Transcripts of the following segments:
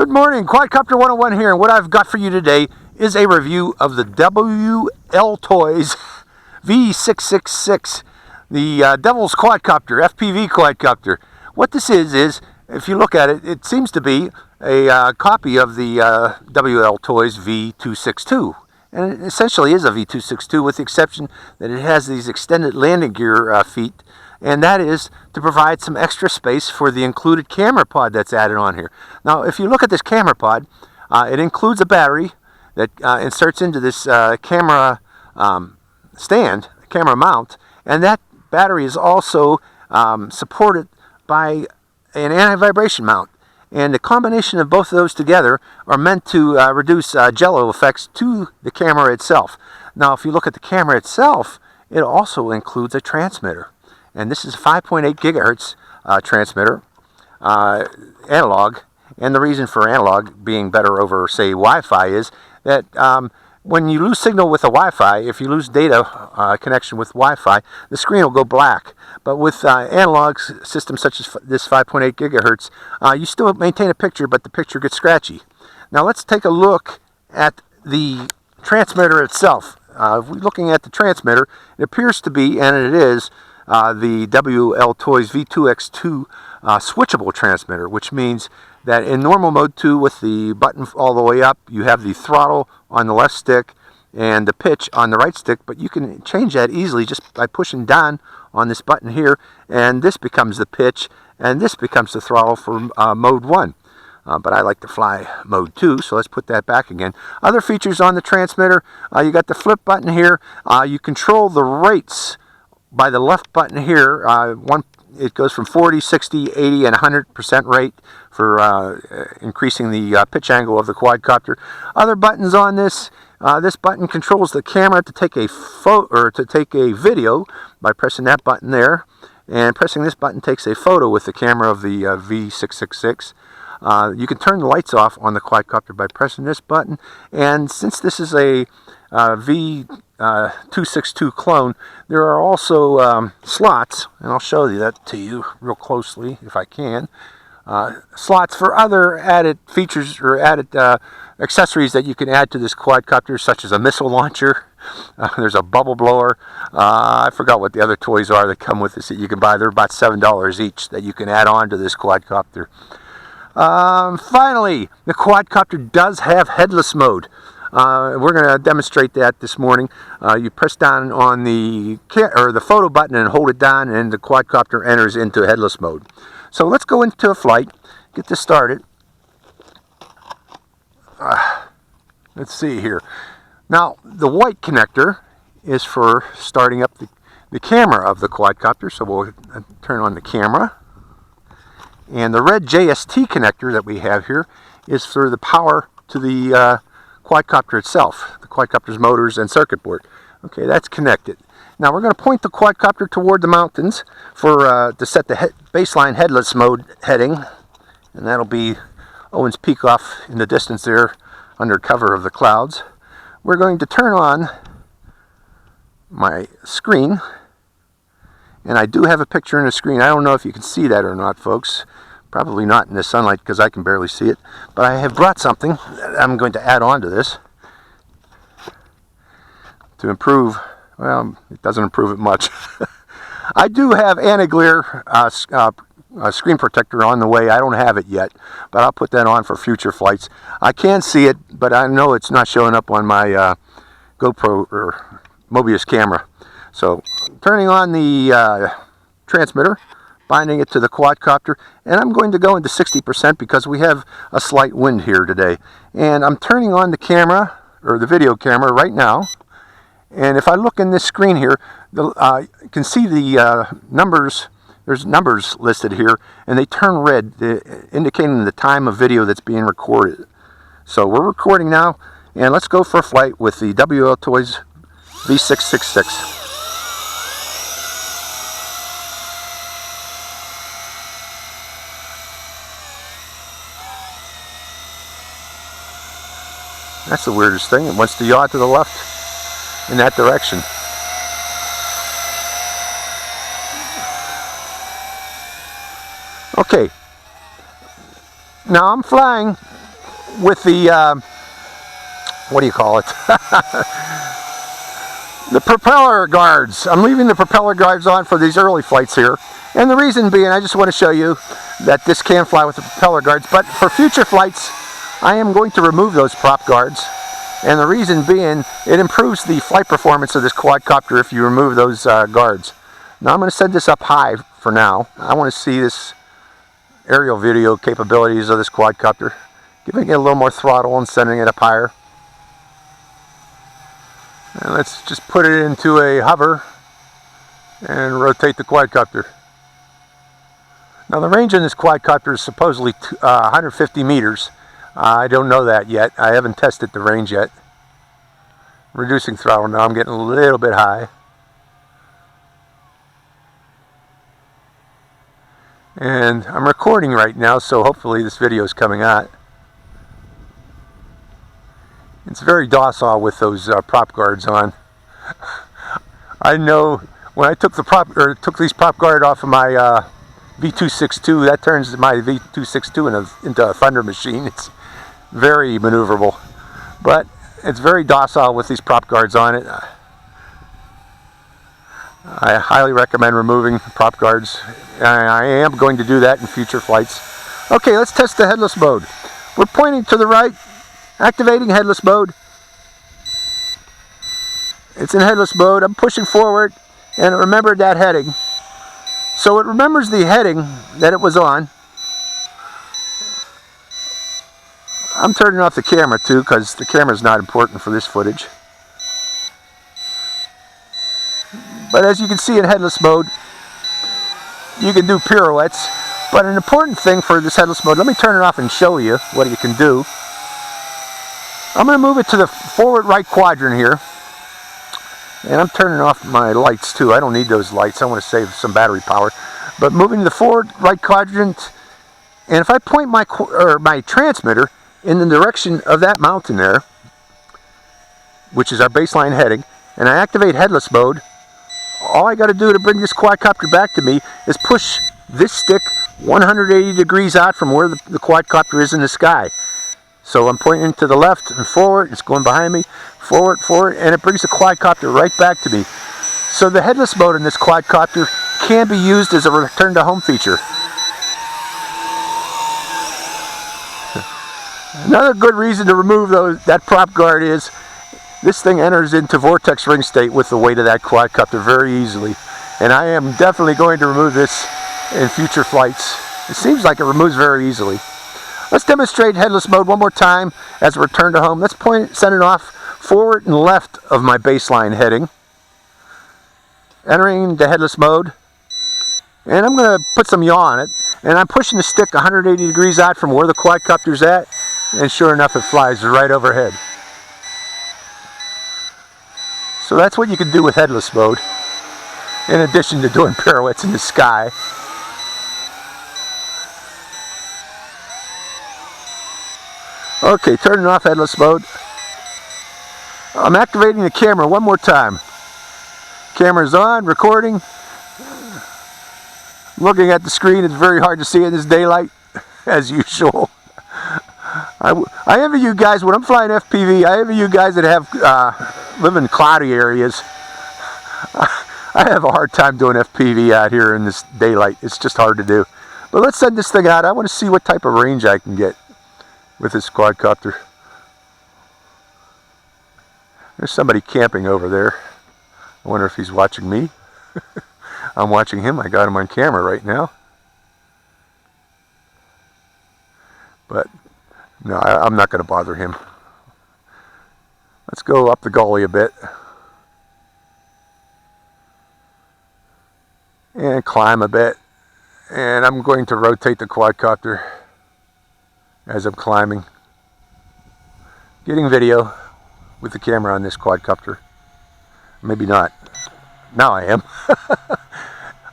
Good morning, Quadcopter 101 here, and what I've got for you today is a review of the WLToys V666, the Devil's Quadcopter, FPV Quadcopter. What this is, if you look at it, it seems to be a copy of the WLToys V262. And it essentially is a V262 with the exception that it has these extended landing gear feet, and that is to provide some extra space for the included camera pod that's added on here. Now, if you look at this camera pod, it includes a battery that inserts into this camera stand, camera mount, and that battery is also supported by an anti-vibration mount. And the combination of both of those together are meant to reduce jello effects to the camera itself. Now, if you look at the camera itself, it also includes a transmitter. And this is a 5.8 gigahertz transmitter, analog. And the reason for analog being better over, say, Wi-Fi is that when you lose signal with a Wi-Fi, if you lose data connection with Wi-Fi, the screen will go black. But with analog systems such as this 5.8 gigahertz, you still maintain a picture, but the picture gets scratchy. Now let's take a look at the transmitter itself. If we're looking at the transmitter, it appears to be, and it is, the WLToys V2X2 switchable transmitter, which means that in normal mode 2 with the button all the way up, you have the throttle on the left stick and the pitch on the right stick, but you can change that easily just by pushing down on this button here, and this becomes the pitch and this becomes the throttle for mode 1. But I like to fly mode 2, so let's put that back again. Other features on the transmitter, you got the flip button here. You control the rates by the left button here. It goes from 40, 60, 80, and 100% rate for increasing the pitch angle of the quadcopter. Other buttons on this. This button controls the camera to take a video by pressing that button there, and pressing this button takes a photo with the camera of the V666. You can turn the lights off on the quadcopter by pressing this button, and since this is a V262 clone, there are also slots, and I'll show you that to you real closely if I can. Slots for other added features or added accessories that you can add to this quadcopter, such as a missile launcher. There's a bubble blower. I forgot what the other toys are that come with this that you can buy. They're about $7 each that you can add on to this quadcopter. Finally, the quadcopter does have headless mode. We're going to demonstrate that this morning. You press down on the photo button and hold it down, and the quadcopter enters into headless mode. So let's go into a flight, get this started. Let's see here. Now, the white connector is for starting up the camera of the quadcopter, so we'll turn on the camera. And the red JST connector that we have here is for the power to the quadcopter itself, the quadcopter's motors and circuit board. Okay, that's connected. Now we're going to point the quadcopter toward the mountains to set the baseline headless mode heading, and that'll be Owens Peak off in the distance there under cover of the clouds. We're going to turn on my screen, and I do have a picture in the screen. I don't know if you can see that or not, folks. Probably not in the sunlight because I can barely see it. But I have brought something that I'm going to add on to this to improve. Well, it doesn't improve it much. I do have anti-glare screen protector on the way. I don't have it yet, but I'll put that on for future flights. I can see it, but I know it's not showing up on my GoPro or Mobius camera. So turning on the transmitter, binding it to the quadcopter, and I'm going to go into 60% because we have a slight wind here today. And I'm turning on the camera, or the video camera, right now. And if I look in this screen here, you can see the numbers. There's numbers listed here, and they turn red, indicating the time of video that's being recorded. So we're recording now, and let's go for a flight with the WLToys V666. That's the weirdest thing. It wants to yaw to the left in that direction. Okay. Now I'm flying with the, what do you call it? The propeller guards. I'm leaving the propeller guards on for these early flights here. And the reason being, I just want to show you that this can fly with the propeller guards. But for future flights, I am going to remove those prop guards. And the reason being, it improves the flight performance of this quadcopter if you remove those guards. Now I'm going to set this up high for now. I want to see this aerial video capabilities of this quadcopter. Giving it a little more throttle and sending it up higher. And let's just put it into a hover and rotate the quadcopter. Now the range on this quadcopter is supposedly 150 meters. I don't know that yet. I haven't tested the range yet. Reducing throttle now. I'm getting a little bit high. And I'm recording right now, so hopefully this video is coming out. It's very docile with those prop guards on. I know when I took these prop guard off of my V666, that turns my V666 into a thunder machine. It's very maneuverable, but it's very docile with these prop guards on it. I highly recommend removing prop guards. I am going to do that in future flights. Okay, let's test the headless mode. We're pointing to the right, activating headless mode. It's in headless mode. I'm pushing forward, and it remembered that heading. So it remembers the heading that it was on. I'm turning off the camera too, because the camera is not important for this footage. But as you can see in headless mode, you can do pirouettes. But an important thing for this headless mode, let me turn it off and show you what you can do. I'm going to move it to the forward right quadrant here. And I'm turning off my lights too. I don't need those lights. I want to save some battery power. But moving to the forward right quadrant, and if I point my transmitter in the direction of that mountain there, which is our baseline heading, and I activate headless mode, all I got to do to bring this quadcopter back to me is push this stick 180 degrees out from where the quadcopter is in the sky. So I'm pointing to the left and forward, it's going behind me, forward, and it brings the quadcopter right back to me. So the headless mode in this quadcopter can be used as a return to home feature. Another good reason to remove that prop guard is this thing enters into vortex ring state with the weight of that quadcopter very easily. And I am definitely going to remove this in future flights. It seems like it removes very easily. Let's demonstrate headless mode one more time as a return to home. Let's send it off forward and left of my baseline heading. Entering the headless mode. And I'm going to put some yaw on it. And I'm pushing the stick 180 degrees out from where the quadcopter's at. And sure enough, it flies right overhead. So that's what you can do with headless mode, in addition to doing pirouettes in the sky. Okay, turning off headless mode. I'm activating the camera one more time. Camera's on, recording. Looking at the screen, it's very hard to see in this daylight, as usual. I envy you guys, when I'm flying FPV, I envy you guys that have live in cloudy areas. I have a hard time doing FPV out here in this daylight. It's just hard to do. But let's send this thing out. I want to see what type of range I can get with this quadcopter. There's somebody camping over there. I wonder if he's watching me. I'm watching him. I got him on camera right now. But no, I'm not going to bother him. Let's go up the gully a bit. And climb a bit. And I'm going to rotate the quadcopter as I'm climbing. Getting video with the camera on this quadcopter. Maybe not. Now I am.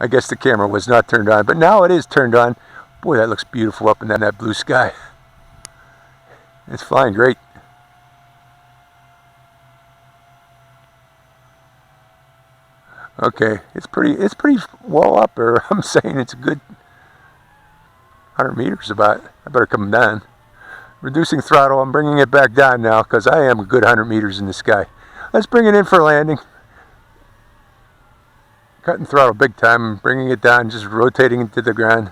I guess the camera was not turned on, but now it is turned on. Boy, that looks beautiful up in that blue sky. It's flying great. Okay, it's pretty well up, or I'm saying it's a good 100 meters about. I better come down. Reducing throttle. I'm bringing it back down now because I am a good 100 meters in the sky. Let's bring it in for landing. Cutting throttle big time, bringing it down, just rotating it to the ground.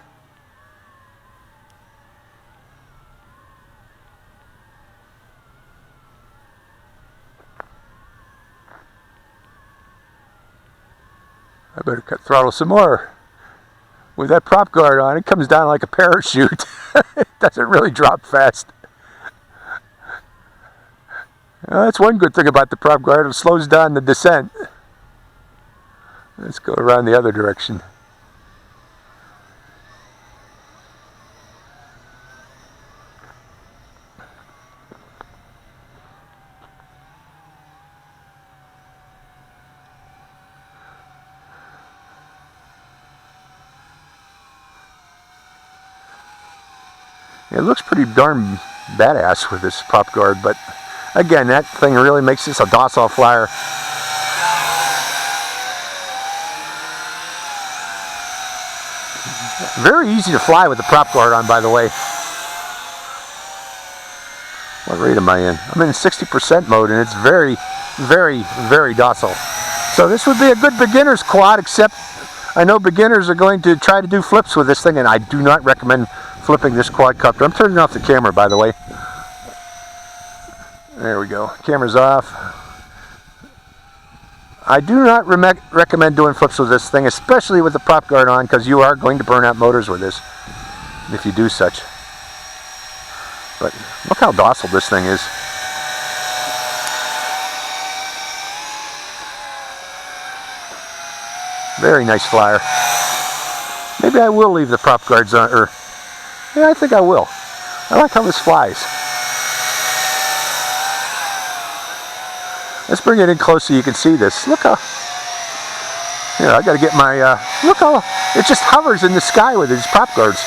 I better cut throttle some more. With that prop guard on, it comes down like a parachute. It doesn't really drop fast. Well, that's one good thing about the prop guard. It slows down the descent. Let's go around the other direction. It looks pretty darn badass with this prop guard, but again, that thing really makes this a docile flyer. Very easy to fly with the prop guard on, by the way. What rate am I in? I'm in 60% mode, and it's very, very, very docile. So this would be a good beginner's quad, except I know beginners are going to try to do flips with this thing, and I do not recommend flipping this quadcopter. I'm turning off the camera, by the way. There we go. Camera's off. I do not recommend doing flips with this thing, especially with the prop guard on, because you are going to burn out motors with this if you do such. But look how docile this thing is. Very nice flyer. Maybe I will leave the prop guards on, or yeah, I think I will. I like how this flies. Let's bring it in close so you can see this. Look how, you know, I gotta get my, look how, it just hovers in the sky with these prop guards.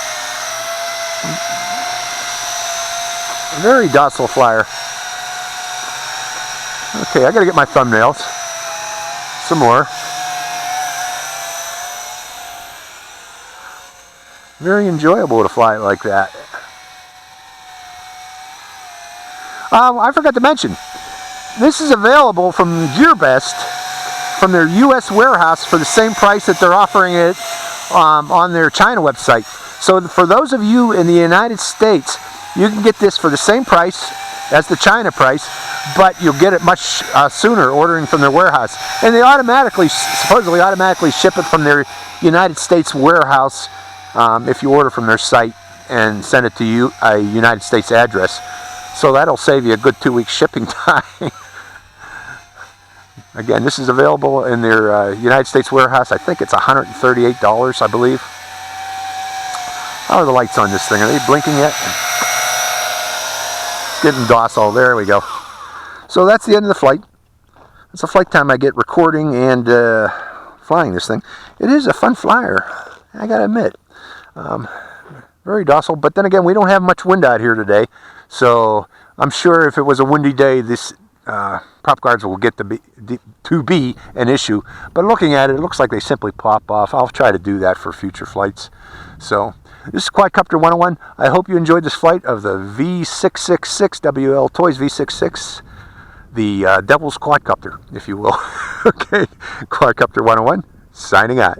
Very docile flyer. Okay, I gotta get my thumbnails. Some more. Very enjoyable to fly it like that. I forgot to mention, this is available from GearBest, from their US warehouse, for the same price that they're offering it on their China website. So for those of you in the United States, you can get this for the same price as the China price, but you'll get it much sooner ordering from their warehouse. And they supposedly automatically ship it from their United States warehouse if you order from their site and send it to you a United States address. So that'll save you a good 2 weeks shipping time. Again, this is available in their United States warehouse. I think it's $138, I believe. How are the lights on this thing? Are they blinking yet? It's getting docile. There we go. So that's the end of the flight. It's the flight time I get recording and flying this thing. It is a fun flyer, I gotta admit. Very docile, but then again, we don't have much wind out here today, so I'm sure if it was a windy day, this prop guards will get to be an issue. But looking at it, it looks like they simply pop off. I'll try to do that for future flights. So this is Quadcopter 101. I hope you enjoyed this flight of the V666, WLToys V666, the Devil's Quadcopter, if you will. Okay, Quadcopter 101, signing out.